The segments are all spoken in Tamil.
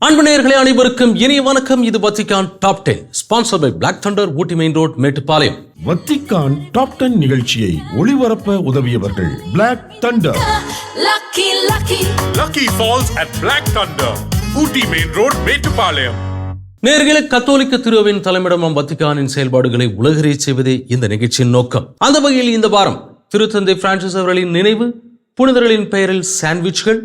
அன்பு நேயர்களே அனைவருக்கும் இனிய வணக்கம். இது Vatican top 10 sponsor by Black Thunder, Ooty main road, Mettupalayam. Vatican top 10 நிகழ்ச்சியை ஒளிபரப்ப உதவியவர்கள் Black Thunder. Lucky Falls at Black Thunder, Ooty main road, Mettupalayam. நேயர்களே, கத்தோலிக்க திருவின் தலைமையிடமும் வத்திக்கானின் செயல்பாடுகளை உலகறிய செய்வதே இந்த நிகழ்ச்சியின் நோக்கம். அந்த வகையில் இந்த வாரம் திருத்தந்தை பிரான்சிஸ் அவர்களின் நினைவு, புனிதர்களின் பெயரில் சாண்ட்விச்கள்,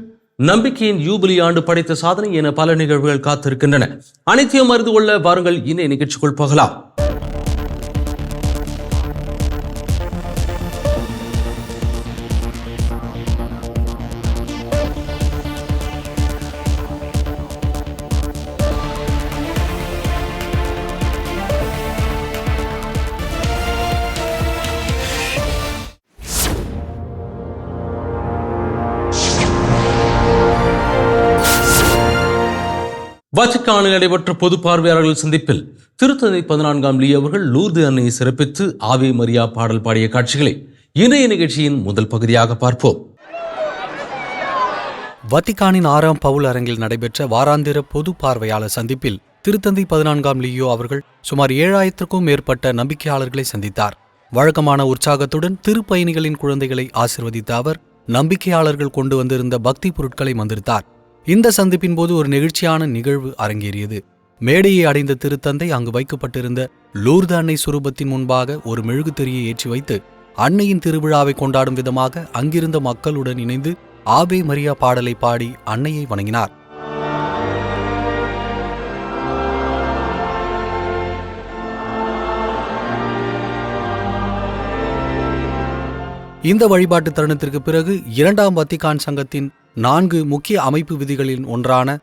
நம்பிக்கையின் யூபிலி ஆண்டு படைத்த சாதனை என பல நிகழ்வுகள் காத்திருக்கின்றன. அனைத்தையும் அறிந்து கொள்ள வாருங்கள் இந்த நிகழ்ச்சிக்குள் போகலாம். வத்திக்கானில் நடைபெற்ற பொது பார்வையாளர்கள் சந்திப்பில் திருத்தந்தை 14ஆம் லியோ அவர்கள் லூர்து அன்னையை சிறப்பித்து ஆவே மரியா பாடல் பாடிய காட்சிகளை இன்றைய நிகழ்ச்சியின் முதல் பகுதியாக பார்ப்போம். வத்திக்கானின் 6ஆம் பவுல் அரங்கில் நடைபெற்ற வாராந்திர பொது பார்வையாளர் சந்திப்பில் திருத்தந்தை 14ஆம் லியோ அவர்கள் சுமார் 7000க்கும் மேற்பட்ட நம்பிக்கையாளர்களை சந்தித்தார். வழக்கமான உற்சாகத்துடன் திருப்பயணிகளின் குழந்தைகளை ஆசிர்வதித்த அவர் நம்பிக்கையாளர்கள் கொண்டு வந்திருந்த பக்தி பொருட்களை மந்திரித்தார். இந்த சந்திப்பின் போது ஒரு நெகிழ்ச்சியான நிகழ்வு அரங்கேறியது. மேடையை அடைந்த திருத்தந்தை அங்கு வைக்கப்பட்டிருந்த லூர்து அன்னை சுரூபத்தின் முன்பாக ஒரு மெழுகுதிரியை ஏற்றி வைத்து அன்னையின் திருவிழாவை கொண்டாடும் விதமாக அங்கிருந்த மக்களுடன் இணைந்து ஆவே மரியா பாடலை பாடி அன்னையை வணங்கினார். இந்த வழிபாட்டு தருணத்திற்கு பிறகு 2ஆம் வத்திக்கான் சங்கத்தின் 4 முக்கிய அமைப்பு விதிகளின் ஒன்றான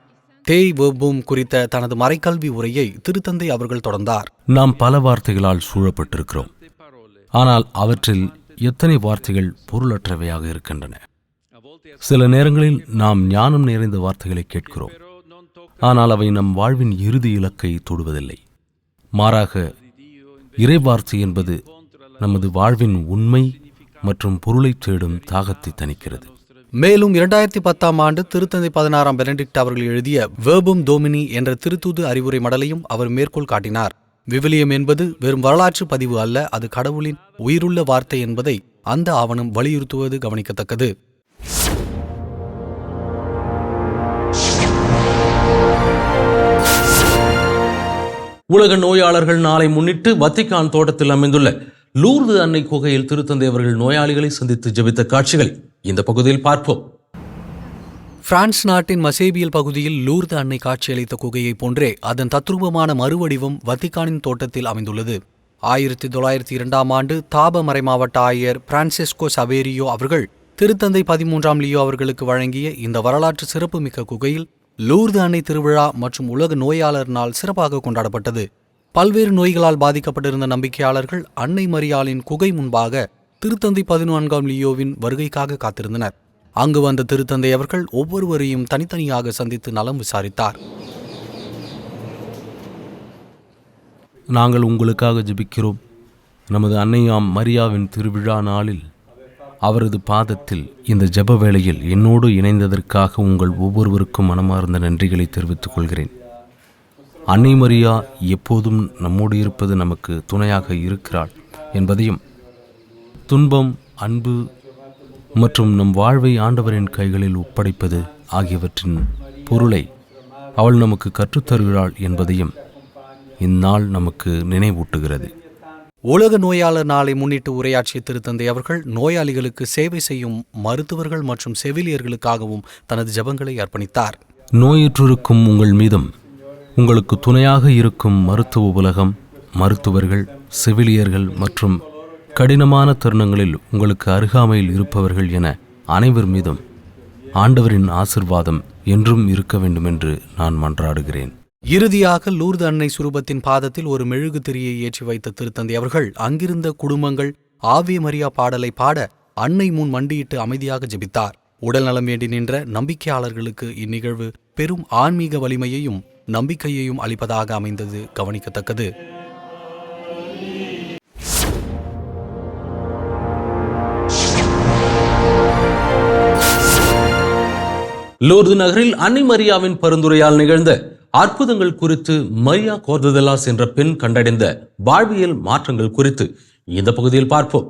தேய் வெர்பும் குறித்த தனது மறைக்கல்வி உரையை திருத்தந்தை அவர்கள் தொடர்ந்தார். நாம் பல வார்த்தைகளால் சூழப்பட்டிருக்கிறோம், ஆனால் அவற்றில் எத்தனை வார்த்தைகள் பொருளற்றவையாக இருக்கின்றன. சில நேரங்களில் நாம் ஞானம் நிறைந்த வார்த்தைகளை கேட்கிறோம், ஆனால் அவை நம் வாழ்வின் இறுதி இலக்கை தொடுவதில்லை. மாறாக இறைவார்த்தை என்பது நமது வாழ்வின் உண்மை மற்றும் பொருளை தேடும் தாகத்தை தணிக்கிறது. மேலும் 2010ஆம் ஆண்டு திருத்தந்தை 16ஆம் பெனடிக்ட் அவர்கள் எழுதிய வேர்பும் டோமினி என்ற திருத்தூது அறிவுரை மடலையும் அவர் மேற்கோள் காட்டினார். விவிலியம் என்பது வெறும் வரலாற்று பதிவு அல்ல, அது கடவுளின் உயிருள்ள வார்த்தை என்பதை அந்த ஆவணம் வலியுறுத்துவது கவனிக்கத்தக்கது. உலக நோயாளர்கள் நாளை முன்னிட்டு வத்திக்கான் தோட்டத்தில் அமைந்துள்ள லூர்து அன்னை குகையில் திருத்தந்தை அவர்கள் நோயாளிகளை சந்தித்து ஜெபித்த காட்சிகளை இந்த பகுதியில் பார்ப்போம். பிரான்ஸ் நாட்டின் மசேபியல் பகுதியில் லூர்து அன்னை காட்சியளித்த குகையை போன்றே அதன் தத்ரூபமான மறுவடிவம் வத்திக்கானின் தோட்டத்தில் அமைந்துள்ளது. 1902ஆம் ஆண்டு தாப மறைமாவட்ட ஆயர் பிரான்சிஸ்கோ சவேரியோ அவர்கள் திருத்தந்தை 13ஆம் லியோ அவர்களுக்கு வழங்கிய இந்த வரலாற்று சிறப்புமிக்க குகையில் லூர்து அன்னை திருவிழா மற்றும் உலக நோயாளர் நாள் சிறப்பாக கொண்டாடப்பட்டது. பல்வேறு நோய்களால் பாதிக்கப்பட்டிருந்த நம்பிக்கையாளர்கள் அன்னை மரியாளின் குகை முன்பாக திருத்தந்தை 14ஆம் லியோவின் வருகைக்காக காத்திருந்தனர். அங்கு வந்த திருத்தந்தை அவர்கள் ஒவ்வொருவரையும் தனித்தனியாக சந்தித்து நலம் விசாரித்தார். நாங்கள் உங்களுக்காக ஜெபிக்கிறோம். நமது அன்னையாம் மரியாவின் திருவிழா நாளில் அவரது பாதத்தில் இந்த ஜெப வேளையில் என்னோடு இணைந்ததற்காக உங்கள் ஒவ்வொருவருக்கும் மனமார்ந்த நன்றிகளை தெரிவித்துக் கொள்கிறேன். அன்னை மரியா எப்போதும் நம்மோடு இருப்பது நமக்கு துணையாக இருக்கிறாள் என்பதையும், துன்பம், அன்பு மற்றும் நம் வாழ்வை ஆண்டவரின் கைகளில் ஒப்படைப்பது ஆகியவற்றின் பொருளை அவள் நமக்கு கற்றுத்தருகிறாள் என்பதையும் இந்நாள் நமக்கு நினைவூட்டுகிறது. உலக நோயாளர் நாளை முன்னிட்டு உரையாற்றிய திருத்தந்தை அவர்கள் நோயாளிகளுக்கு சேவை செய்யும் மருத்துவர்கள் மற்றும் செவிலியர்களுக்காகவும் தனது ஜெபங்களை அர்ப்பணித்தார். நோயுற்றிருக்கும் உங்கள் மீதும் உங்களுக்கு துணையாக இருக்கும் மருத்துவ உலகம், மருத்துவர்கள், செவிலியர்கள் மற்றும் கடினமான தருணங்களில் உங்களுக்கு அருகாமையில் இருப்பவர்கள் என அனைவர் மீதும் ஆண்டவரின் ஆசிர்வாதம் என்றும் இருக்க வேண்டும் என்று நான் மன்றாடுகிறேன். இறுதியாக லூர்து அன்னை சுரூபத்தின் பாதத்தில் ஒரு மெழுகு திரியை ஏற்றி வைத்த திருத்தந்தை அவர்கள் அங்கிருந்த குடும்பங்கள் ஆவே மரியா பாடலை பாட அன்னை முன் மண்டியிட்டு அமைதியாக ஜெபித்தார். உடல் நலம் வேண்டி நின்ற நம்பிக்கையாளர்களுக்கு இந்நிகழ்வு பெரும் ஆன்மீக வலிமையையும் நம்பிக்கையையும் அளிப்பதாக அமைந்தது கவனிக்கத்தக்கது. லூர்து நகரில் அன்னை மரியாவின் பரிந்துரையால் நிகழ்ந்த அற்புதங்கள் குறித்து மரியா கோர்தலாஸ் என்ற பெண் கண்டடைந்த வாழ்வியல் மாற்றங்கள் குறித்து இந்த பகுதியில் பார்ப்போம்.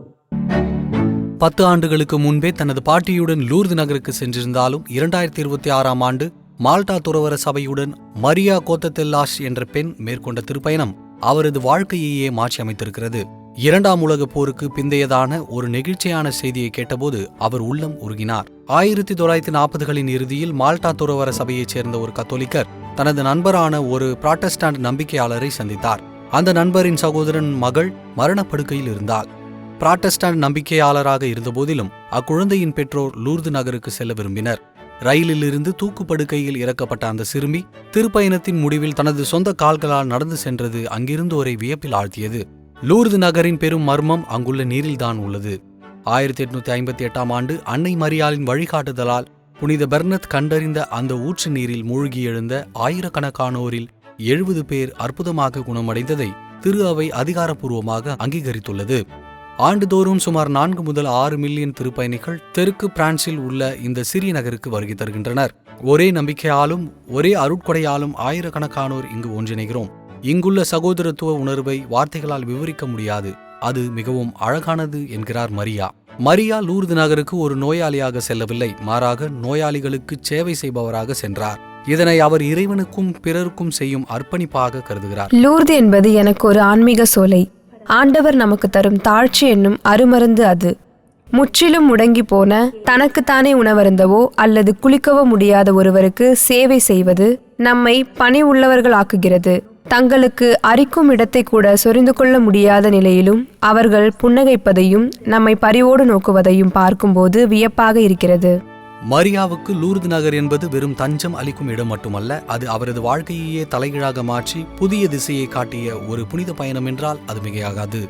10 ஆண்டுகளுக்கு முன்பே தனது பாட்டியுடன் லூர்து நகருக்கு சென்றிருந்தாலும் 2026ஆம் ஆண்டு மால்டா துறவற சபையுடன் மரியா கோத்தெல்லாஸ் என்ற பெண் மேற்கொண்ட திருப்பயணம் அவரது வாழ்க்கையையே மாற்றி அமைத்திருக்கிறது. 2ஆம் உலகப் போருக்கு பிந்தையதான ஒரு நெகிழ்ச்சியான செய்தியை கேட்டபோது அவர் உள்ளம் உருகினார். 1940களின் இறுதியில் மால்டா துறவற சபையைச் சேர்ந்த ஒரு கத்தோலிக்கர் தனது நண்பரான ஒரு புராட்டஸ்டாண்ட் நம்பிக்கையாளரை சந்தித்தார். அந்த நண்பரின் சகோதரன் மகள் மரணப்படுக்கையில் இருந்தாள். புராட்டஸ்டாண்ட் நம்பிக்கையாளராக இருந்தபோதிலும் அக்குழந்தையின் பெற்றோர் லூர்து நகருக்கு செல்ல விரும்பினர். ரயிலில் இருந்து தூக்குப்படுக்கையில் இறக்கப்பட்ட அந்த சிறுமி திருப்பயணத்தின் முடிவில் தனது சொந்த கால்களால் நடந்து சென்றது அங்கிருந்தோரை வியப்பில் ஆழ்த்தியது. லூர்து நகரின் பெரும் மர்மம் அங்குள்ள நீரில்தான் உள்ளது. 1858ஆம் ஆண்டு அன்னை மரியாளின் வழிகாட்டுதலால் புனித பெர்னத் கண்டறிந்த அந்த ஊற்று நீரில் மூழ்கி எழுந்த ஆயிரக்கணக்கானோரில் 70 பேர் அற்புதமாக குணமடைந்ததை திரு அவை அதிகாரப்பூர்வமாக அங்கீகரித்துள்ளது. ஆண்டுதோறும் சுமார் 4 முதல் 6 மில்லியன் திருப்பயணிகள் தெற்கு பிரான்சில் உள்ள இந்த சிறிய நகருக்கு வருகை தருகின்றனர். ஒரே நம்பிக்கையாலும் ஒரே அருட்கொடையாலும் ஆயிரக்கணக்கானோர் இங்கு ஒன்றிணைகிறோம். இங்குள்ள சகோதரத்துவ உணர்வை வார்த்தைகளால் விவரிக்க முடியாது. அது மிகவும் அழகானது என்கிறார் மரியா. மரியா லூர்து நகருக்கு ஒரு நோயாளியாக செல்லவில்லை, மாறாக நோயாளிகளுக்கு சேவை செய்பவராக சென்றார். இதனை அவர் இறைவனுக்கும் பிறருக்கும் செய்யும் அர்ப்பணிப்பாக கருதுகிறார். லூர்து என்பது எனக்கு ஒரு ஆன்மீக சோலை. ஆண்டவர் நமக்கு தரும் தாழ்ச்சி என்னும் அருமருந்து அது. முற்றிலும் முடங்கி போன, தனக்குத்தானே உணவருந்தவோ அல்லது குளிக்கவோ முடியாத ஒருவருக்கு சேவை செய்வது நம்மை பணி உள்ளவர்களாக்குகிறது. தங்களுக்கு அரிக்கும் இடத்தை கூட சொரிந்து கொள்ள முடியாத நிலையிலும் அவர்கள் புன்னகைப்பதையும் நம்மை பரிவோடு நோக்குவதையும் பார்க்கும்போது வியப்பாக இருக்கிறது. மரியாவுக்கு லூர்து நகர் என்பது வெறும் தஞ்சம் அளிக்கும் இடம் மட்டுமல்ல, அது அவரது வாழ்க்கையையே தலைகீழாக மாற்றி புதிய திசையை காட்டிய ஒரு புனித பயணம் என்றால் அது மிகையாகாது.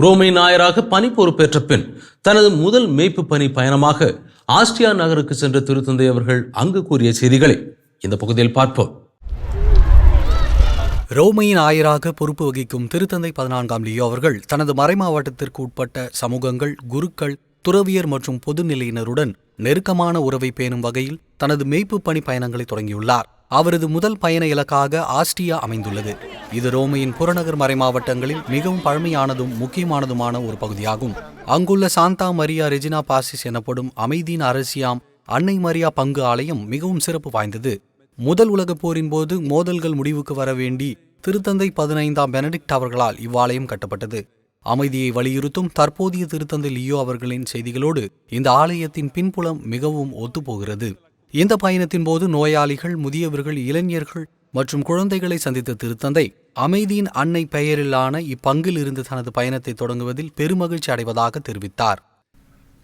ரோமை நாயராக பணி பொறுப்பேற்ற பின் தனது முதல் மேய்ப்பு பணி பயணமாக ஆஸ்ட்ரியா நகருக்கு சென்ற திருத்தந்தை அவர்கள் அங்கு கூறிய செய்திகளை இந்த பகுதியில் பார்ப்போம். ரோமையின் ஆயராக பொறுப்பு வகிக்கும் திருத்தந்தை 14ஆம் லியோ அவர்கள் தனது மறைமாவட்டத்திற்கு உட்பட்ட சமூகங்கள், குருக்கள், துறவியர் மற்றும் பொதுநிலையினருடன் நெருக்கமான உறவை பேணும் வகையில் தனது மேய்ப்பு பணி பயணங்களை தொடங்கியுள்ளார். அவரது முதல் பயண இலக்காக ஆஸ்ட்ரியா அமைந்துள்ளது. இது ரோமையின் புறநகர் மறைமாவட்டங்களில் மிகவும் பழமையானதும் முக்கியமானதுமான ஒரு பகுதியாகும். அங்குள்ள சாந்தா மரியா ரெஜினா பாசிஸ் எனப்படும் அமைதியின் அரசியாம் அன்னை மரியா பங்கு ஆலயம் மிகவும் சிறப்பு வாய்ந்தது. முதல் உலகப் போரின் போது மோதல்கள் முடிவுக்கு வர வேண்டி திருத்தந்தை 15ஆம் பெனடிக்ட் அவர்களால் இவ்வாலயம் கட்டப்பட்டது. அமைதியை வலியுறுத்தும் தற்போதைய திருத்தந்தை லியோ அவர்களின் செய்திகளோடு இந்த ஆலயத்தின் பின்புலம் மிகவும் ஒத்துப்போகிறது. இந்த பயணத்தின் போது நோயாளிகள், முதியவர்கள், இளைஞர்கள் மற்றும் குழந்தைகளை சந்தித்த திருத்தந்தை அமைதியின் அன்னை பெயரிலான இப்பங்கில் இருந்து தனது பயணத்தை தொடங்குவதில் பெருமகிழ்ச்சி அடைவதாக தெரிவித்தார்.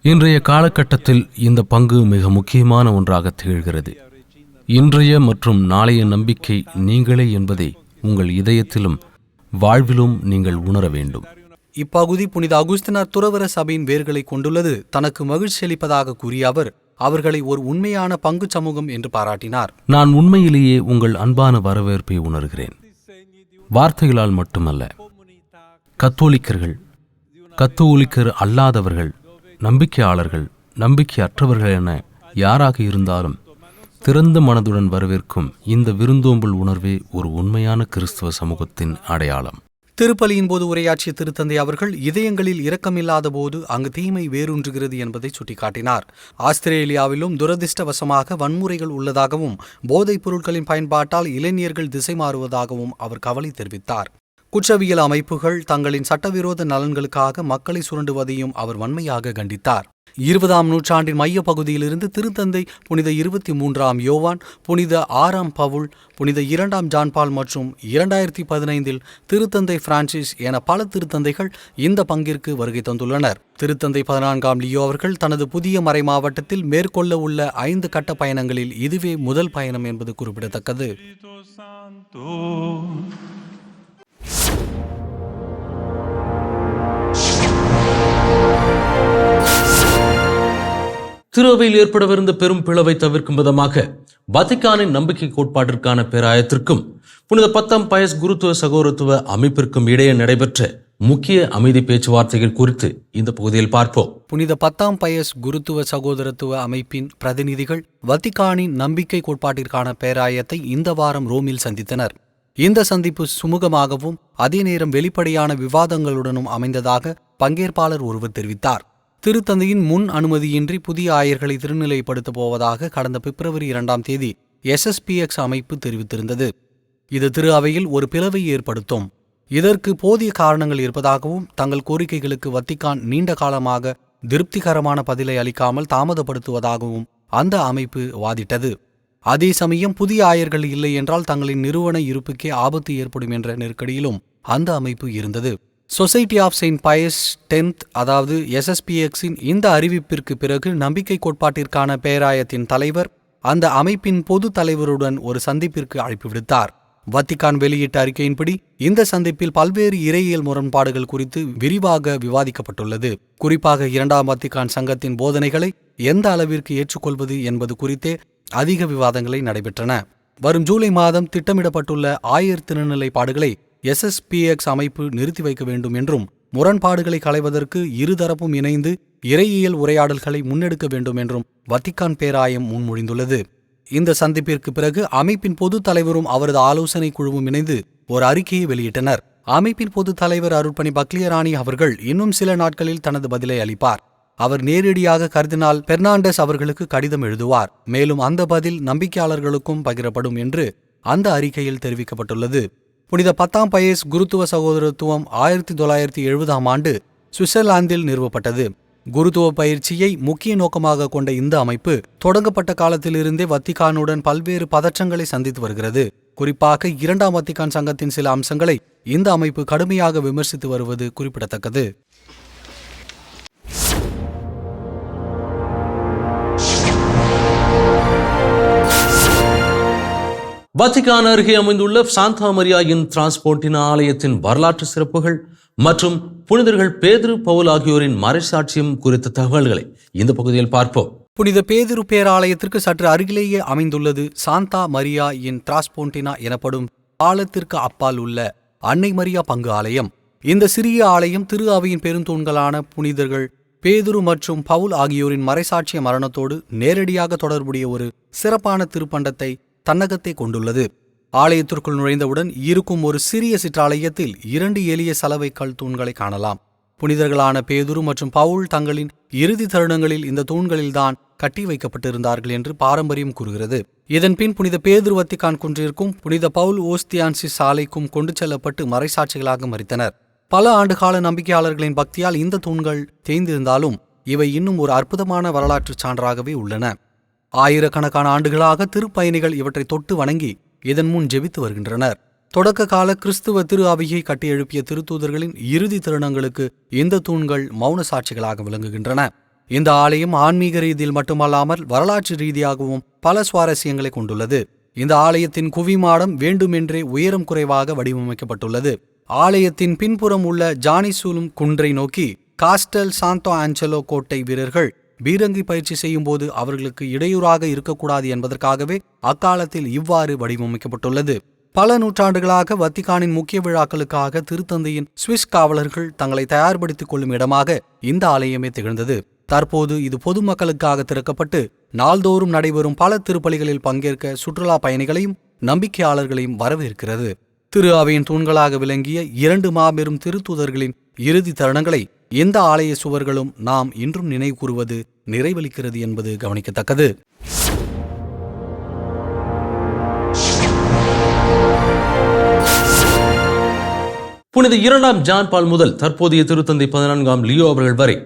இன்றைய காலகட்டத்தில் இந்த பங்கு மிக முக்கியமான ஒன்றாக திகழ்கிறது. இன்றைய மற்றும் நாளைய நம்பிக்கை நீங்களே என்பதை உங்கள் இதயத்திலும் வாழ்விலும் நீங்கள் உணர வேண்டும். இப்பகுதி புனித அகுஸ்தினார் துறவற சபையின் வேர்களை கொண்டுள்ளது. தனக்கு மகிழ்ச்சி அளிப்பதாக கூறிய அவர் அவர்களை ஒரு உண்மையான பங்கு சமூகம் என்று பாராட்டினார். நான் உண்மையிலேயே உங்கள் அன்பான வரவேற்பை உணர்கிறேன். வார்த்தைகளால் மட்டுமல்ல, கத்தோலிக்கர்கள், கத்தோலிக்கர் அல்லாதவர்கள், நம்பிக்கையாளர்கள், நம்பிக்கையற்றவர்கள் என யாராக இருந்தாலும் திறந்த மனதுடன் வரவேற்கும் இந்த விருந்தோம்பல் உணர்வே ஒரு உண்மையான கிறிஸ்துவ சமூகத்தின் அடையாளம். திருப்பலியின் போது உரையாற்றிய திருத்தந்தை அவர்கள் இதயங்களில் இரக்கமில்லாத போது அங்கு தீமை வேரூன்றுகிறது என்பதை சுட்டிக்காட்டினார். ஆஸ்திரேலியாவிலும் துரதிர்ஷ்டவசமாக வன்முறைகள் உள்ளதாகவும் போதைப் பொருட்களின் பயன்பாட்டால் இளைஞர்கள் திசை மாறுவதாகவும் அவர் கவலை தெரிவித்தார். குற்றவியல் அமைப்புகள் தங்களின் சட்டவிரோத நலன்களுக்காக மக்களை சுரண்டுவதையும் அவர் வன்மையாக கண்டித்தார். 20ஆம் நூற்றாண்டின் மைய பகுதியிலிருந்து திருத்தந்தை புனித 23ஆம் யோவான், புனித 6ஆம் பவுல், புனித 2ஆம் ஜான்பால் மற்றும் 2015இல் திருத்தந்தை பிரான்சிஸ் என பல திருத்தந்தைகள் இந்த பங்கிற்கு வருகை தந்துள்ளனர். திருத்தந்தை 14ஆம் லியோ அவர்கள் தனது புதிய மறை மாவட்டத்தில் மேற்கொள்ள உள்ள 5 கட்ட பயணங்களில் இதுவே முதல் பயணம் என்பது குறிப்பிடத்தக்கது. திருவையில் ஏற்படவிருந்த பெரும் பிளவை தவிர்க்கும் விதமாக வத்திக்கானின் நம்பிக்கை கோட்பாட்டிற்கான பேராயத்திற்கும் புனித 10ஆம் பயஸ் குருத்துவ சகோதரத்துவ அமைப்பிற்கும் இடையே நடைபெற்ற முக்கிய அமைதி பேச்சுவார்த்தைகள் குறித்து இந்த பகுதியில் பார்ப்போம். புனித 10ஆம் பயஸ் குருத்துவ சகோதரத்துவ அமைப்பின் பிரதிநிதிகள் வத்திக்கானின் நம்பிக்கை கோட்பாட்டிற்கான பேராயத்தை இந்த வாரம் ரோமில் சந்தித்தனர். இந்த சந்திப்பு சுமூகமாகவும் அதே நேரம் வெளிப்படையான விவாதங்களுடனும் அமைந்ததாக பங்கேற்பாளர் ஒருவர் தெரிவித்தார். திருத்தந்தையின் முன் அனுமதியின்றி புதிய ஆயர்களை திருநிலைப்படுத்தப் போவதாக கடந்த பிப்ரவரி 2ஆம் தேதி SSPX அமைப்பு தெரிவித்திருந்தது. இது திரு அவையில் ஒரு பிளவை ஏற்படுத்தும். இதற்கு போதிய காரணங்கள் இருப்பதாகவும் தங்கள் கோரிக்கைகளுக்கு வத்திக்கான் நீண்ட காலமாக திருப்திகரமான பதிலை அளிக்காமல் தாமதப்படுத்துவதாகவும் அந்த அமைப்பு வாதிட்டது. அதே சமயம் புதிய ஆயர்கள் இல்லை என்றால் தங்களின் நிறுவன இருப்புக்கே ஆபத்து ஏற்படும் என்ற நெருக்கடியிலும் அந்த அமைப்பு இருந்தது. Society of Saint Paes 10th அதாவது SSPX-இன் இந்த அறிவிப்பிற்கு பிறகு நம்பிக்கை கோட்பாட்டிற்கான பேராயத்தின் தலைவர் அந்த அமைப்பின் பொது தலைவருடன் ஒரு சந்திப்பிற்கு அழைப்பு விடுத்தார். வத்திக்கான் வெளியிட்ட அறிக்கையின்படி இந்த சந்திப்பில் பல்வேறு இறையியல் முரண்பாடுகள் குறித்து விரிவாக விவாதிக்கப்பட்டுள்ளது. குறிப்பாக 2ஆம் வத்திக்கான் சங்கத்தின் போதனைகளை எந்த அளவிற்கு ஏற்றுக்கொள்வது என்பது குறித்தே அதிக விவாதங்களை நடைபெற்றன. வரும் ஜூலை மாதம் திட்டமிடப்பட்டுள்ள ஆயர் திருநிலைப்பாடுகளை SSPX அமைப்பு நிறுத்தி வைக்க வேண்டும் என்றும் முரண்பாடுகளை களைவதற்கு இருதரப்பும் இணைந்து இறையியல் உரையாடல்களை முன்னெடுக்க வேண்டும் என்றும் வத்திக்கான் பேராயம் முன்மொழிந்துள்ளது. இந்த சந்திப்பிற்கு பிறகு அமைப்பின் பொது தலைவரும் அவரது ஆலோசனை குழுவும் இணைந்து ஒரு அறிக்கையை வெளியிட்டனர். அமைப்பின் பொது தலைவர் அருட்பணி பக்லியராணி அவர்கள் இன்னும் சில நாட்களில் தனது பதிலை அளிப்பார். அவர் நேரடியாக கர்தினால் பெர்னாண்டஸ் அவர்களுக்கு கடிதம் எழுதுவார். மேலும் அந்த பதில் நம்பிக்கையாளர்களுக்கும் பகிரப்படும் என்று அந்த அறிக்கையில் தெரிவிக்கப்பட்டுள்ளது. புனித 10ஆம் பயஸ் குருத்துவ சகோதரத்துவம் 1970ஆம் ஆண்டு சுவிட்சர்லாந்தில் நிறுவப்பட்டது. குருத்துவ பயிற்சியை முக்கிய நோக்கமாக கொண்ட இந்த அமைப்பு தொடங்கப்பட்ட காலத்திலிருந்தே வத்திக்கானுடன் பல்வேறு பதற்றங்களை சந்தித்து வருகிறது. குறிப்பாக 2ஆம் வத்திக்கான் சங்கத்தின் சில அம்சங்களை இந்த அமைப்பு கடுமையாக விமர்சித்து வருவது குறிப்பிடத்தக்கது. வத்திக்கான் அருகே அமைந்துள்ள சாந்தா மரியாயின் டிரான்ஸ்போர்ட்டினா ஆலயத்தின் வரலாற்று சிறப்புகள் மற்றும் புனிதர்கள் பேதுரு பவுல் ஆகியோரின் மறைசாட்சியம் குறித்த தகவல்களை இந்த பகுதியில் பார்ப்போம். புனித பேதுரு பேராலயத்திற்கு சற்று அருகிலேயே அமைந்துள்ளது சாந்தா மரியா இன் டிரான்ஸ்போர்ட்டினா எனப்படும் பாலத்திற்கு அப்பால் உள்ள அன்னை மரியா பங்கு ஆலயம். இந்த சிறிய ஆலயம் திரு அவையின் பெருந்தூண்களான புனிதர்கள் பேதுரு மற்றும் பவுல் ஆகியோரின் மறைசாட்சிய மரணத்தோடு நேரடியாக தொடர்புடைய ஒரு சிறப்பான திருப்பண்டத்தை தன்னகத்தை கொண்டுள்ளது. ஆலயத்திற்குள் நுழைந்தவுடன் இருக்கும் ஒரு சிறிய சிற்றாலயத்தில் 2 எளிய சலவை கல் தூண்களை காணலாம். புனிதர்களான பேதுரு மற்றும் பவுல் தங்களின் இறுதி தருணங்களில் இந்த தூண்களில்தான் கட்டி வைக்கப்பட்டிருந்தார்கள் என்று பாரம்பரியம் கூறுகிறது. இதன்பின் புனித பேதுரு வத்திக்கான் குன்றிற்கும் புனித பவுல் ஓஸ்தியான்சிஸ் சாலைக்கும் கொண்டு செல்லப்பட்டு மறைசாட்சிகளாக மரித்தனர். பல ஆண்டுகால நம்பிக்கையாளர்களின் பக்தியால் இந்த தூண்கள் தேய்ந்திருந்தாலும் இவை இன்னும் ஒரு அற்புதமான வரலாற்று சான்றாகவே உள்ளன. ஆயிரக்கணக்கான ஆண்டுகளாக திருப்பயணிகள் இவற்றை தொட்டு வணங்கி இதன் முன் ஜெபித்து வருகின்றனர். தொடக்க கால கிறிஸ்துவ திரு அவையை கட்டி எழுப்பிய திருத்தூதர்களின் இறுதி தருணங்களுக்கு இந்த தூண்கள் மௌன சாட்சிகளாக விளங்குகின்றன. இந்த ஆலயம் ஆன்மீக ரீதியில் மட்டுமல்லாமல் வரலாற்று ரீதியாகவும் பல சுவாரஸ்யங்களை கொண்டுள்ளது. இந்த ஆலயத்தின் குவிமாடம் வேண்டுமென்றே உயரம் குறைவாக வடிவமைக்கப்பட்டுள்ளது. ஆலயத்தின் பின்புறம் உள்ள ஜானிசூலும் குன்றை நோக்கி காஸ்டல் சாந்தோ ஆஞ்சலோ கோட்டை வீரர்கள் பீரங்கி பயிற்சி செய்யும் போது அவர்களுக்கு இடையூறாக இருக்கக்கூடாது என்பதற்காகவே அக்காலத்தில் இவ்வாறு வடிவமைக்கப்பட்டுள்ளது. பல நூற்றாண்டுகளாக வத்திக்கானின் முக்கிய விழாக்களுக்காக திருத்தந்தையின் சுவிஸ் காவலர்கள் தங்களை தயார்படுத்திக் கொள்ளும் இடமாக இந்த ஆலயமே திகழ்ந்தது. தற்போது இது பொதுமக்களுக்காக திறக்கப்பட்டு நாள்தோறும் நடைபெறும் பல திருப்பலிகளில் பங்கேற்க சுற்றுலா பயணிகளையும் நம்பிக்கையாளர்களையும் வரவேற்கிறது. திரு அவையின் தூண்களாக விளங்கிய 2 மாபெரும் திருத்தூதர்களின் இறுதி தருணங்களை இந்த ஆலய சுவர்களும் நாம் இன்றும் நினைவு கூறுவது நிறைவளிக்கிறது என்பது கவனிக்கத்தக்கது. புனித 2ஆம் ஜான் பால் முதல் தற்போதைய திருத்தந்தை 14ஆம் லியோ அவர்கள் வரை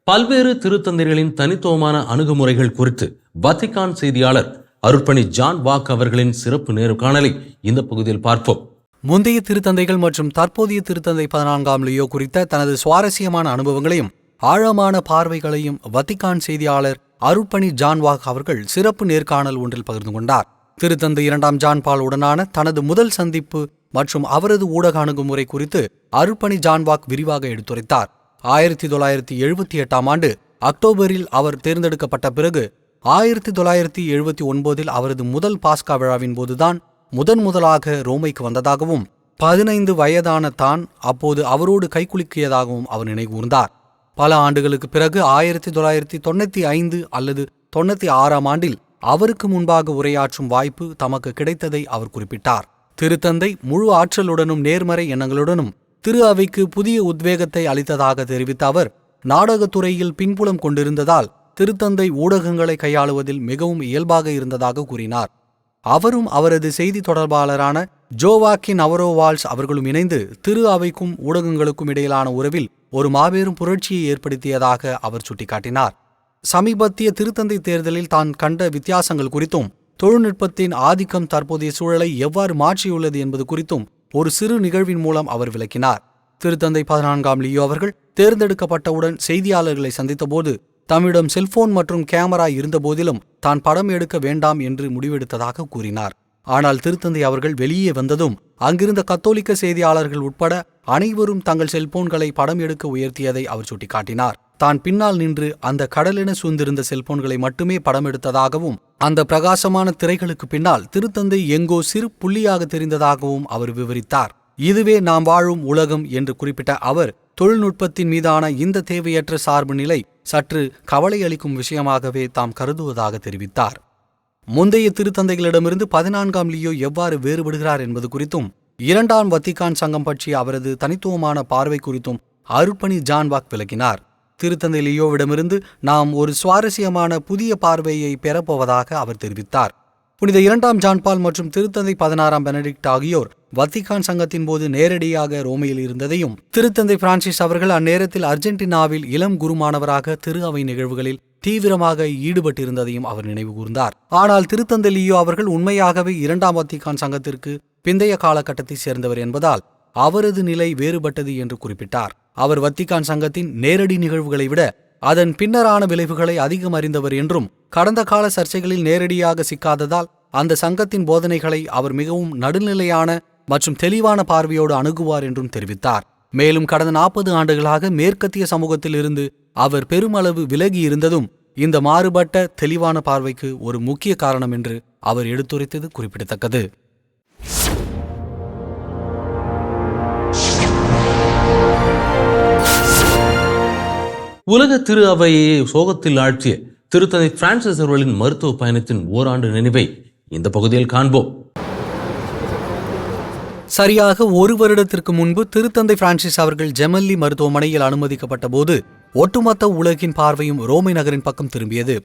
பல்வேறு திருத்தந்தைகளின் தனித்துவமான அணுகுமுறைகள் குறித்து வத்திக்கான் செய்தியாளர் அருட்பணி ஜான் வாக் அவர்களின் சிறப்பு நேர்காணலை இந்த பகுதியில் பார்ப்போம். முந்தைய திருத்தந்தைகள் மற்றும் தற்போதைய திருத்தந்தை 14ஆம் லியோ குறித்த தனது சுவாரஸ்யமான அனுபவங்களையும் ஆழமான பார்வைகளையும் வத்திக்கான் செய்தியாளர் அருட்பணி ஜான் வாக் அவர்கள் சிறப்பு நேர்காணல் ஒன்றில் பகிர்ந்து கொண்டார். திருத்தந்தை 2ஆம் ஜான் பால் உடனான தனது முதல் சந்திப்பு மற்றும் அவரது ஊடக அணுகுமுறை குறித்து அருட்பணி ஜான் வாக் விரிவாக எடுத்துரைத்தார். 1978ஆம் ஆண்டு அக்டோபரில் அவர் தேர்ந்தெடுக்கப்பட்ட பிறகு 1979 அவரது முதல் பாஸ்கா விழாவின் போதுதான் முதலாக ரோமைக்கு வந்ததாகவும் 15 வயதான தான் அப்போது அவரோடு கைக்குலுக்கியதாகவும் அவர் நினைவுகூர்ந்தார். பல ஆண்டுகளுக்கு பிறகு 1995 அல்லது 96ஆம் ஆண்டில் அவருக்கு முன்பாக உரையாற்றும் வாய்ப்பு தமக்கு கிடைத்ததை அவர் குறிப்பிட்டார். திருத்தந்தை முழு ஆற்றலுடனும் நேர்மறை எண்ணங்களுடனும் திரு அவைக்கு புதிய உத்வேகத்தை அளித்ததாக தெரிவித்த அவர், நாடகத்துறையில் பின்புலம் கொண்டிருந்ததால் திருத்தந்தை ஊடகங்களை கையாளுவதில் மிகவும் இயல்பாக இருந்ததாக கூறினார். அவரும் அவரது செய்தி தொடர்பாளரான ஜோவாக்கின் நவரோவால்ஸ் அவர்களும் இணைந்து திரு அவைக்கும் ஊடகங்களுக்கும் இடையிலான உறவில் ஒரு மாபெரும் புரட்சியை ஏற்படுத்தியதாக அவர் சுட்டிக்காட்டினார். சமீபத்திய திருத்தந்தை தேர்தலில் தான் கண்ட வித்தியாசங்கள் குறித்தும் தொழில்நுட்பத்தின் ஆதிக்கம் தற்போதைய சூழலை எவ்வாறு மாற்றியுள்ளது என்பது குறித்தும் ஒரு சிறு நிகழ்வின் மூலம் அவர் விளக்கினார். திருத்தந்தை 14ஆம் லியோ அவர்கள் தேர்ந்தெடுக்கப்பட்டவுடன் செய்தியாளர்களை சந்தித்தபோது தம்மிடம் செல்போன் மற்றும் கேமரா இருந்தபோதிலும் தான் படம் எடுக்க வேண்டாம் என்று முடிவெடுத்ததாக கூறினார். ஆனால் திருத்தந்தை அவர்கள் வெளியே வந்ததும் அங்கிருந்த கத்தோலிக்க செய்தியாளர்கள் உட்பட அனைவரும் தங்கள் செல்போன்களை படம் எடுக்க உயர்த்தியதை அவர் சுட்டிக்காட்டினார். தான் பின்னால் நின்று அந்த கடலென சூழ்ந்திருந்த செல்போன்களை மட்டுமே படம் எடுத்ததாகவும் அந்த பிரகாசமான திரைகளுக்கு பின்னால் திருத்தந்தை எங்கோ சிறு புள்ளியாக தெரிந்ததாகவும் அவர் விவரித்தார். இதுவே நாம் வாழும் உலகம் என்று குறிப்பிட்ட அவர், தொழில்நுட்பத்தின் மீதான இந்த தேவையற்ற சார்பு நிலை சற்று கவலை அளிக்கும் விஷயமாகவே தாம் கருதுவதாக தெரிவித்தார். முந்தைய திருத்தந்தைகளிடமிருந்து 14ஆம் லியோ எவ்வாறு வேறுபடுகிறார் என்பது குறித்தும் 2ஆம் வத்திக்கான் சங்கம் பற்றிய அவரது தனித்துவமான பார்வை குறித்தும் அருட்பணி ஜான் வாக் விளக்கினார். திருத்தந்தை லியோவிடமிருந்து நாம் ஒரு சுவாரஸ்யமான புதிய பார்வையை பெறப்போவதாக அவர் தெரிவித்தார். புனித 2ஆம் ஜான்பால் மற்றும் திருத்தந்தை 16ஆம் பெனடிக்ட் ஆகியோர் வத்திக்கான் சங்கத்தின் போது நேரடியாக ரோமையில் இருந்ததையும், திருத்தந்தை பிரான்சிஸ் அவர்கள் அந்நேரத்தில் அர்ஜென்டினாவில் இளம் குருமானவராக திரு அவை நிகழ்வுகளில் தீவிரமாக ஈடுபட்டிருந்ததையும் அவர் நினைவுகூர்ந்தார். ஆனால் திருத்தந்தை லியோ அவர்கள் உண்மையாகவே 2ஆம் வத்திக்கான் சங்கத்திற்கு பிந்தைய காலகட்டத்தை சேர்ந்தவர் என்பதால் அவரது நிலை வேறுபட்டது என்று குறிப்பிட்டார். அவர் வத்திக்கான் சங்கத்தின் நேரடி நிகழ்வுகளை விட அதன் பின்னரான விளைவுகளை அதிகம் அறிந்தவர் என்றும், கடந்த கால சர்ச்சைகளில் நேரடியாக சிக்காததால் அந்த சங்கத்தின் போதனைகளை அவர் மிகவும் நடுநிலையான மற்றும் தெளிவான பார்வையோடு அணுகுவார் என்றும் தெரிவித்தார். மேலும் கடந்த 40 ஆண்டுகளாக மேற்கத்திய சமூகத்தில் இருந்து அவர் பெருமளவு விலகி இருந்ததும் இந்த மாறுபட்ட தெளிவான பார்வைக்கு ஒரு முக்கிய காரணம் என்று அவர் எடுத்துரைத்தது குறிப்பிடத்தக்கது. உலக திரு அவையை சோகத்தில் ஆழ்த்திய திருத்தந்தை பிரான்சிஸ் அவர்களின் மருத்துவ பயணத்தின் ஓராண்டு நினைவை இந்த பகுதியில் காண்போம். சரியாக ஒரு வருடத்திற்கு முன்பு திருத்தந்தை பிரான்சிஸ் அவர்கள் ஜெமல்லி மருத்துவமனையில் அனுமதிக்கப்பட்ட போது ஒட்டுமொத்த உலகின் பார்வையும் ரோமை நகரின் பக்கம் திரும்பியது.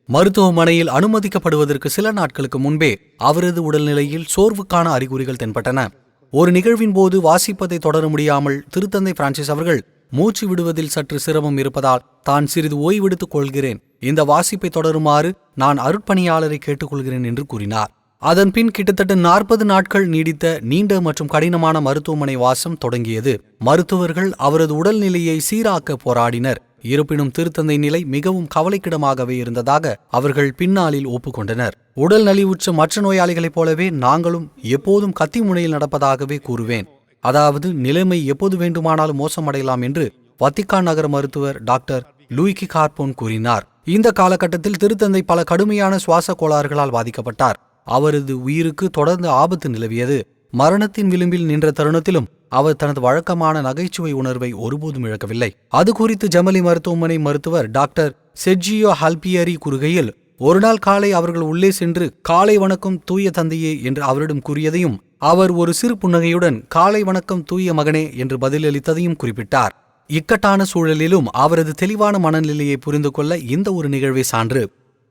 மருத்துவமனையில் அனுமதிக்கப்படுவதற்கு சில நாட்களுக்கு முன்பே அவரது உடல்நிலையில் சோர்வுக்கான அறிகுறிகள் தென்பட்டன. ஒரு நிகழ்வின் போது வாசிப்பதை தொடர முடியாமல் திருத்தந்தை பிரான்சிஸ் அவர்கள் மூச்சு விடுவதில் சற்று சிரமம் இருப்பதால் தான் சிறிது ஓய்வெடுத்துக் கொள்கிறேன், இந்த வாசிப்பை தொடருமாறு நான் அருட்பணியாளரை கேட்டுக்கொள்கிறேன் என்று கூறினார். அதன் பின் கிட்டத்தட்ட 40 நாட்கள் நீடித்த நீண்ட மற்றும் கடினமான மருத்துவமனை வாசம் தொடங்கியது. மருத்துவர்கள் அவரது உடல்நிலையை சீராக்க போராடினர். இருப்பினும் திருத்தந்தை நிலை மிகவும் கவலைக்கிடமாகவே இருந்ததாக அவர்கள் பின்னாளில் ஒப்புக்கொண்டனர். உடல் நலிவுற்ற மற்ற நோயாளிகளைப் போலவே நாங்களும் எப்போதும் கத்தி முனையில் நடப்பதாகவே கூறுவேன். அதாவது நிலைமை எப்போது வேண்டுமானாலும் மோசமடையலாம் என்று வத்திக்கான் நகர மருத்துவர் டாக்டர் லூயிகி கார்போன் கூறினார். இந்த காலகட்டத்தில் திருத்தந்தை பல கடுமையான சுவாச கோளாறுகளால் பாதிக்கப்பட்டார். அவரது உயிருக்கு தொடர்ந்து ஆபத்து நிலவியது. மரணத்தின் விளிம்பில் நின்ற தருணத்திலும் அவர் தனது வழக்கமான நகைச்சுவை உணர்வை ஒருபோதும் இழக்கவில்லை. அது குறித்து ஜெமல்லி மருத்துவமனை மருத்துவர் டாக்டர் செர்ஜியோ ஹல்பியரி கூறுகையில், ஒரு நாள் காலை அவர்கள் உள்ளே சென்று காலை வணக்கம் தூய தந்தையே என்று அவரிடம் கூறியதையும், அவர் ஒரு சிறு புன்னகையுடன் காலை வணக்கம் தூய மகனே என்று பதிலளித்ததையும் குறிப்பிட்டார். இக்கட்டான சூழலிலும் அவரது தெளிவான மனநிலையை புரிந்து கொள்ள இந்த ஒரு நிகழ்வே சான்று.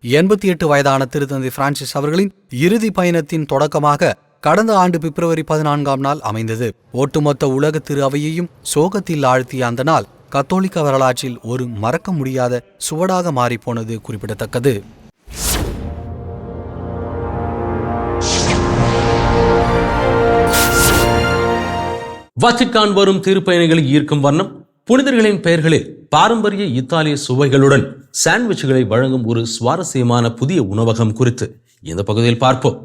88 வயதான திருத்தந்தை பிரான்சிஸ் அவர்களின் இறுதி பயணத்தின் தொடக்கமாக கடந்த ஆண்டு பிப்ரவரி 14ஆம் நாள் அமைந்தது. ஒட்டுமொத்த உலக திரு அவையையும் சோகத்தில் ஆழ்த்திய அந்த நாள் கத்தோலிக்க வரலாற்றில் ஒரு மறக்க முடியாத சுவடாக மாறிப்போனது குறிப்பிடத்தக்கது. வத்திக்கான் வரும் திருப்பயணிகளை ஈர்க்கும் வண்ணம் புனிதர்களின் பெயர்களில் பாரம்பரிய இத்தாலிய சுவைகளுடன் சாண்ட்விச்களை வழங்கும் ஒரு சுவாரஸ்யமான புதிய உணவகம் குறித்து இந்த பகுதியில் பார்ப்போம்.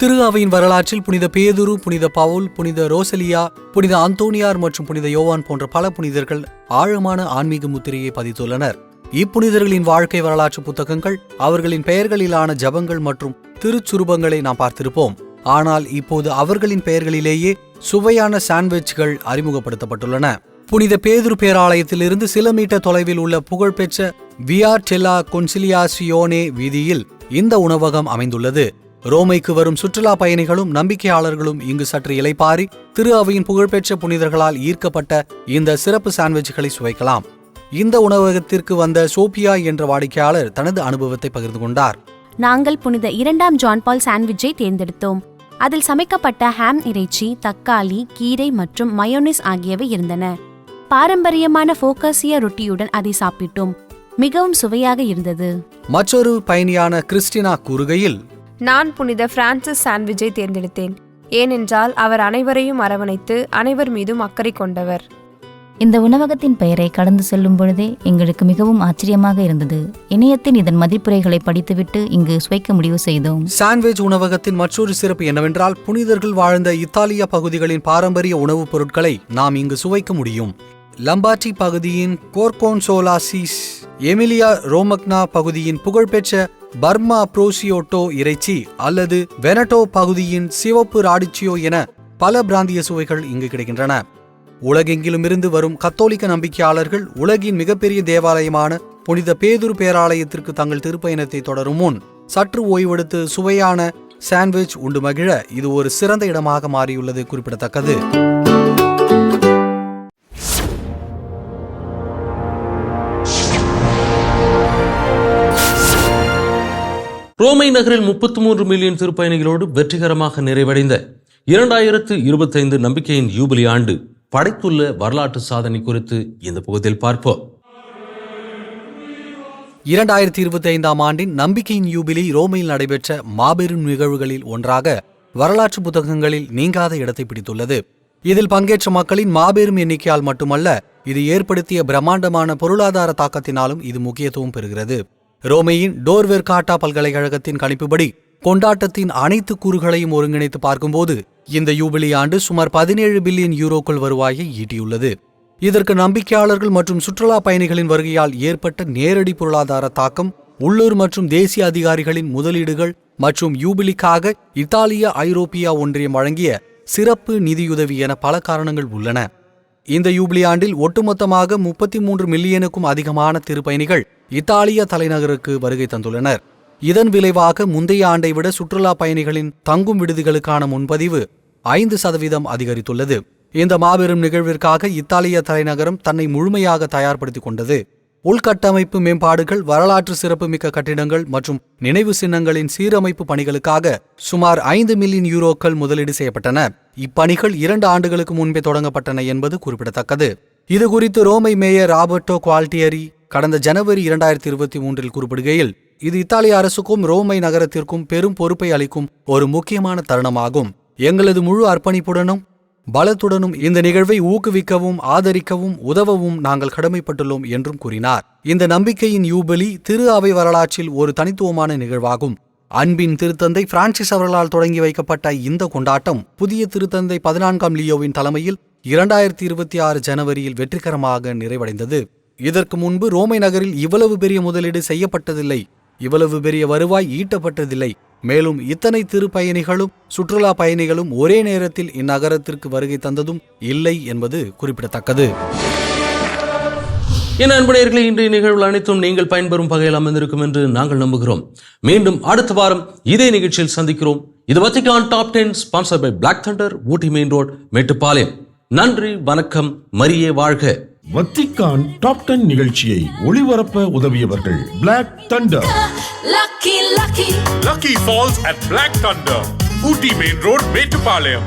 திரு அவையின் வரலாற்றில் புனித பேதுரு, புனித பவுல், புனித ரோசலியா, புனித அந்தோனியார் மற்றும் புனித யோவான் போன்ற பல புனிதர்கள் ஆழமான ஆன்மீக முத்திரையை பதித்துள்ளனர். இப்புனிதர்களின் வாழ்க்கை வரலாற்று புத்தகங்கள், அவர்களின் பெயர்களிலான ஜபங்கள் மற்றும் திருச்சுருபங்களை நாம் பார்த்திருப்போம். ஆனால் இப்போது அவர்களின் பெயர்களிலேயே சுவையான சாண்ட்விச்கள் அறிமுகப்படுத்தப்பட்டுள்ளன. புனித பேதுரு பேராலயத்திலிருந்து சில மீட்டர் தொலைவில் உள்ள புகழ்பெற்ற வியா டெல்லா கொன்சிலியாசியோனே வீதியில் இந்த உணவகம் அமைந்துள்ளது. ரோமைக்கு வரும் சுற்றுலா பயணிகளும் நம்பிக்கையாளர்களும் இங்கு சற்று இளைப்பாரி திரு அவையின் புகழ்பெற்ற புனிதர்களால் ஈர்க்கப்பட்ட இந்த சிறப்பு சாண்ட்விச்களை சுவைக்கலாம். இந்த உணவகத்திற்கு வந்த சோபியா என்ற வாடிக்கையாளர் தனது அனுபவத்தை பகிர்ந்து கொண்டார். நாங்கள் புனித 2ஆம் ஜான் பால் சாண்ட்விச்சை தேர்ந்தெடுத்தோம். அதில் சமைக்கப்பட்ட ஹாம், இறைச்சி, தக்காளி, கீரை மற்றும் மயோனிஸ் ஆகியவை இருந்தன. பாரம்பரியமான ஃபோகசியா ரொட்டியுடன் அதை சாப்பிட்டோம். மிகவும் சுவையாக இருந்தது. மற்றொரு பயணியான கிறிஸ்டினா கூறுகையில், நான் புனித பிரான்சிஸ் சாண்ட்விச்சை தேர்ந்தெடுத்தேன். ஏனென்றால் அவர் அனைவரையும் அரவணைத்து அனைவர் மீதும் அக்கறை கொண்டவர். இந்த உணவகத்தின் பெயரை கடந்து செல்லும் பொழுதே எங்களுக்கு மிகவும் ஆச்சரியமாக இருந்தது. இணையத்தின் இதன் மதிப்புரைகளை படித்துவிட்டு இங்கு சுவைக்க முடிவு செய்தோம். சாண்ட்விச் உணவகத்தின் மற்றொரு சிறப்பு என்னவென்றால், புனிதர்கள் வாழ்ந்த இத்தாலிய பகுதிகளின் பாரம்பரிய உணவுப் பொருட்களை நாம் இங்கு சுவைக்க முடியும். லம்பார்டி பகுதியின் கோர்கோன்சோலாசிஸ், எமிலியா ரோமக்னா பகுதியின் புகழ்பெற்ற பர்மா ப்ரோசியோட்டோ இறைச்சி அல்லது வெனட்டோ பகுதியின் சிவப்பு ராடிச்சியோ என பல பிராந்திய சுவைகள் இங்கு கிடைக்கின்றன. உலகெங்கிலும் இருந்து வரும் கத்தோலிக்க நம்பிக்கையாளர்கள் உலகின் மிகப்பெரிய தேவாலயமான புனித பேதுரு பேராலயத்திற்கு தங்கள் திருப்பயணத்தை தொடரும் முன் சற்று ஓய்வெடுத்து சுவையான சாண்ட்விச் உண்டு மகிழ இது ஒரு சிறந்த இடமாக மாறியுள்ளது குறிப்பிடத்தக்கது. ரோமை நகரில் 33 மில்லியன் திருப்பயணிகளோடு வெற்றிகரமாக நிறைவடைந்த 2025 நம்பிக்கையின் யூபிலி ஆண்டு படைத்துள்ள வரலாற்று சாதனை குறித்து இந்த பகுதியில் பார்ப்போம். 2025ஆம் ஆண்டின் நம்பிக்கையின் யூபிலி ரோமையில் நடைபெற்ற மாபெரும் நிகழ்வுகளில் ஒன்றாக வரலாற்று புத்தகங்களில் நீங்காத இடத்தை பிடித்துள்ளது. இதில் பங்கேற்ற மக்களின் மாபெரும் எண்ணிக்கையால் மட்டுமல்ல, இது ஏற்படுத்திய பிரம்மாண்டமான பொருளாதார தாக்கத்தினாலும் இது முக்கியத்துவம் பெறுகிறது. ரோமையின் டோர்வெர்காட்டா பல்கலைக்கழகத்தின் கணிப்புப்படி கொண்டாட்டத்தின் அனைத்து கூறுகளையும் ஒருங்கிணைத்து பார்க்கும்போது இந்த யூபிலி ஆண்டு சுமார் 17 பில்லியன் யூரோக்கள் வருவாயை ஈட்டியுள்ளது. இதற்கு நம்பிக்கையாளர்கள் மற்றும் சுற்றுலா பயணிகளின் வருகையால் ஏற்பட்ட நேரடி பொருளாதார தாக்கம், உள்ளூர் மற்றும் தேசிய அதிகாரிகளின் முதலீடுகள் மற்றும் யூபிலிக்காக இத்தாலிய ஐரோப்பியா ஒன்றியம் வழங்கிய சிறப்பு நிதியுதவி என பல காரணங்கள் உள்ளன. இந்த யூபிலி ஆண்டில் ஒட்டுமொத்தமாக 33 மில்லியனுக்கும் அதிகமான திருப்பயணிகள் இத்தாலிய தலைநகருக்கு வருகை தந்துள்ளனர். இதன் விளைவாக முந்தைய ஆண்டை விட சுற்றுலா பயணிகளின் தங்கும் விடுதிகளுக்கான முன்பதிவு 5% அதிகரித்துள்ளது. இந்த மாபெரும் நிகழ்விற்காக இத்தாலிய தலைநகரம் தன்னை முழுமையாக தயார்படுத்திக் கொண்டது. உள்கட்டமைப்பு மேம்பாடுகள், வரலாற்று சிறப்புமிக்க கட்டிடங்கள் மற்றும் நினைவு சின்னங்களின் சீரமைப்பு பணிகளுக்காக சுமார் 5 மில்லியன் யூரோக்கள் முதலீடு செய்யப்பட்டன. இப்பணிகள் 2 ஆண்டுகளுக்கு முன்பே தொடங்கப்பட்டன என்பது குறிப்பிடத்தக்கது. இதுகுறித்து ரோமை மேயர் ராபர்டோ குவால்டியரி கடந்த ஜனவரி 2023 குறிப்பிடுகையில், இது இத்தாலிய அரசுக்கும் ரோமை நகரத்திற்கும் பெரும் பொறுப்பை அளிக்கும் ஒரு முக்கியமான தருணமாகும். எங்களது முழு அர்ப்பணிப்புடனும் பலத்துடனும் இந்த நிகழ்வை ஊக்குவிக்கவும் ஆதரிக்கவும் உதவவும் நாங்கள் கடமைப்பட்டுள்ளோம் என்றும் கூறினார். இந்த நம்பிக்கையின் யூபிலி திரு அவை வரலாற்றில் ஒரு தனித்துவமான நிகழ்வாகும். அன்பின் திருத்தந்தை பிரான்சிஸ் அவர்களால் தொடங்கி வைக்கப்பட்ட இந்த கொண்டாட்டம் புதிய திருத்தந்தை 14ஆம் லியோவின் தலைமையில் 2026 ஜனவரியில் வெற்றிகரமாக நிறைவடைந்தது. இதற்கு முன்பு ரோமை நகரில் இவ்வளவு பெரிய முதலீடு செய்யப்பட்டதில்லை, இவ்வளவு பெரிய வருவாய் ஈட்டப்பட்டதில்லை. மேலும் இத்தனை திருப்பயணிகளும் சுற்றுலா பயணிகளும் ஒரே நேரத்தில் இந்நகரத்திற்கு வருகை தந்ததும் இல்லை என்பது குறிப்பிடத்தக்கது. என் அன்புடையர்களே, இன்றைய நிகழ்வுகள் அனைத்தும் நீங்கள் பயன்பெறும் வகையில் அமைந்திருக்கும் என்று நாங்கள் நம்புகிறோம். மீண்டும் அடுத்த வாரம் இதே நிகழ்ச்சியில் சந்திக்கிறோம். இது Vatican top 10 sponsor by Black Thunder, Ooty main road, Mettupalayam. நன்றி, வணக்கம், மரியே வாழ்க. வத்திக்கான் டாப் 10 நிகழ்ச்சியை ஒளிபரப்ப உதவியவர்கள் Black Thunder. Lucky Falls at Black Thunder, Ooty Main Road, Metupalayam.